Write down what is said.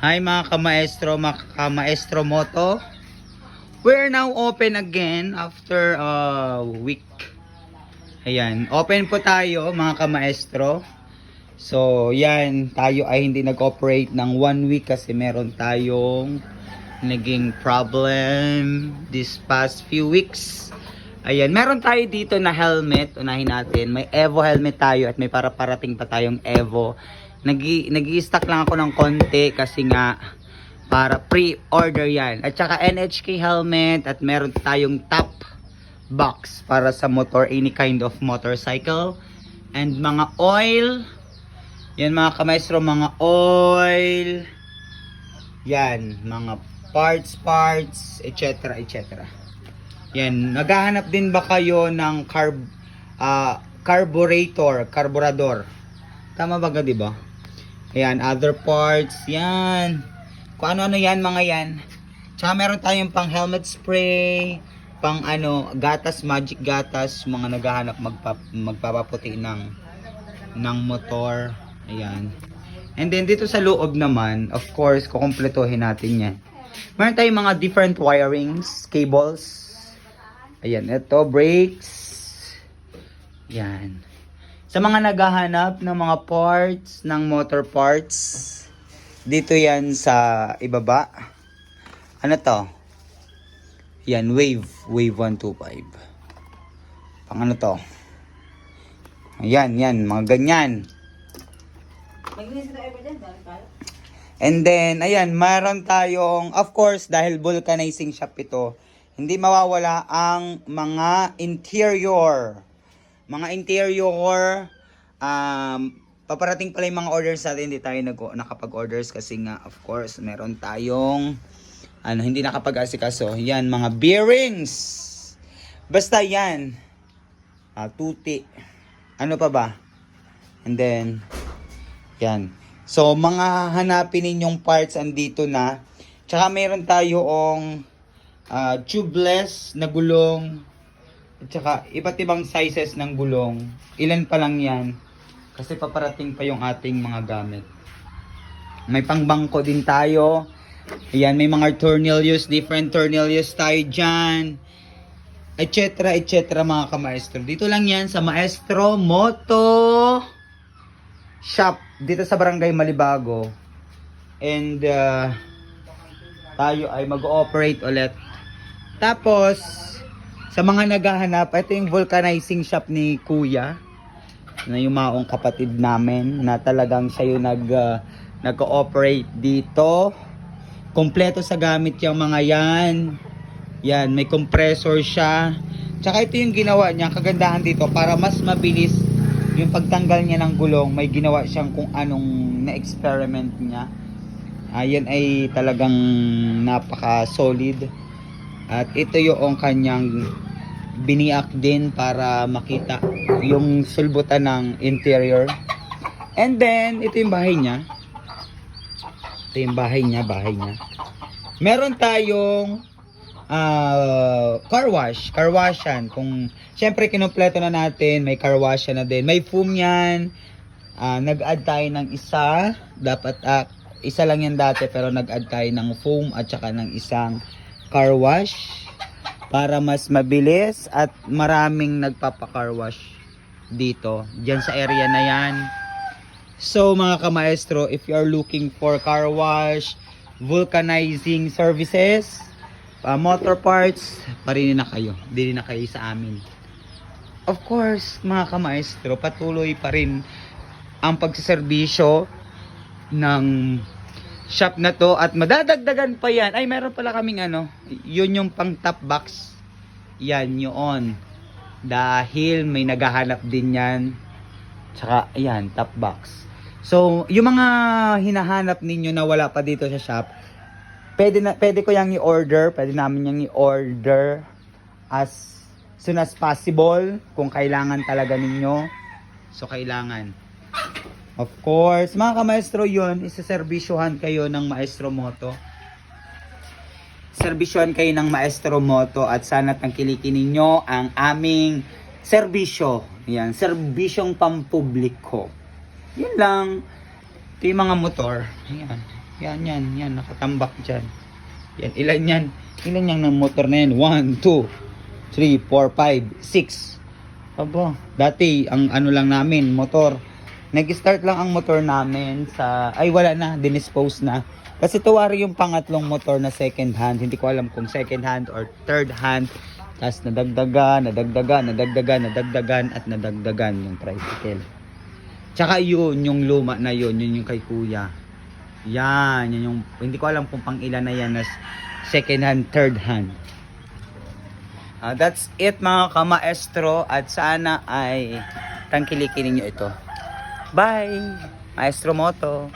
Hi mga kamaestro moto. We're now open again after a week. Ayan, open po tayo mga kamaestro. So, yan, tayo ay hindi nag-operate ng 1 week kasi meron tayong naging problem this past few weeks. Ayan, meron tayo dito na helmet. Unahin natin. May Evo helmet tayo at may parating pa tayong Evo. Nag-i-stock lang ako ng konti kasi nga para pre-order yan. At saka NHK helmet at meron tayong top box para sa motor, any kind of motorcycle. And mga oil. Yan mga kamaestro, mga oil. Yan, mga parts, etc. Yan, naghahanap din ba kayo ng carburetor? Tama ba ga, di ba? Ayan, other parts, yan. Kung ano-ano yan, mga yan. Tsaka meron tayong pang helmet spray, pang gatas, magic gatas, mga naghahanap magpapaputi ng motor. Ayan. And then dito sa loob naman, of course, kukumpletuhin natin yan. Meron tayong mga different wirings, cables. Ayan, ito, brakes. Yan. Sa mga naghahanap ng mga parts, ng motor parts, dito yan sa ibaba. Ano to? Yan, Wave 125. Pang ano to? Ayan, mga ganyan. And then, ayan, mayroon tayong, of course, dahil vulcanizing shop ito, hindi mawawala ang mga interior. Paparating pala yung mga orders natin, hindi tayo nakapag-orders kasi nga, of course, meron tayong, hindi nakapag-asikaso. Yan, mga bearings. Basta yan. Tuti. Ano pa ba? And then, yan. So, mga hanapin ninyong parts andito na. Tsaka meron tayong tubeless na gulong. At saka iba't ibang sizes ng gulong. Ilan pa lang yan. Kasi paparating pa yung ating mga gamit. May pangbangko din tayo. Ayan, may mga tornillos, different tornillos tayo dyan. Etc. mga kamaestro. Dito lang yan sa Maestro Moto Shop. Dito sa Barangay Malibago. And tayo ay mag-ooperate ulit. Tapos, sa mga naghahanap, ito yung vulcanizing shop ni Kuya. Na yung maong kapatid namin na talagang siya yung nag-ooperate dito. Kompleto sa gamit yung mga yan. Yan, may compressor siya. Tsaka ito yung ginawa niya, kagandahan dito, para mas mabilis yung pagtanggal niya ng gulong. May ginawa siyang kung anong na-experiment niya. Yan ay talagang napaka-solid. At ito yung kanyang biniak din para makita yung sulbutan ng interior. And then, ito yung bahay niya. Ito yung bahay niya. Meron tayong car washan. Kung syempre kinumpleto na natin, may car wash na din. May foam yan. Nag-add tayo ng isa. Dapat isa lang yan dati, pero nag-add tayo ng foam at saka ng isang car wash para mas mabilis at maraming nagpapa-car wash dito, dyan sa area na yan. So mga kamaestro, if you are looking for car wash, vulcanizing services, motor parts, parinin na kayo. Dili na kayo sa amin. Of course, mga kamaestro, patuloy pa rin ang pagsiservisyo ng shop na to at madadagdagan pa yan. Ay, meron pala kaming yun yung pang top box. Yan yun. Dahil may naghahanap din yan. Tsaka, ayan, top box. So, yung mga hinahanap ninyo na wala pa dito sa shop, pwede ko yang i-order. Pwede namin yang i-order as soon as possible. Kung kailangan talaga ninyo. So, kailangan. Of course, mga kamaestro, yun, isaservisyohan kayo ng Maestro Moto. Servisyohan kayo ng Maestro Moto at sana tangkilikin ninyo ang aming serbisyo. Yan, serbisyong pampubliko. Yun lang. Ito yung mga motor. Ayan. Yan, nakatambak dyan. Yan, ilan yan? Ilan yung ng motor na yan? 1, 2, 3, 4, 5, 6. Aba, dati, ang ano lang namin, motor. Nag-start lang ang motor namin sa, ay wala na, dinispose na. Kasi tuwari yung pangatlong motor na second hand. Hindi ko alam kung second hand or third hand. Tapos nadagdagan at nadagdagan yung tricycle. Tsaka yun, yung luma na yun yung kay kuya. Yan, yun yung, hindi ko alam kung pang ilan na yan as second hand, third hand. That's it mga kamaestro, at sana ay tangkilikin ninyo ito. Bye! Maestro Moto!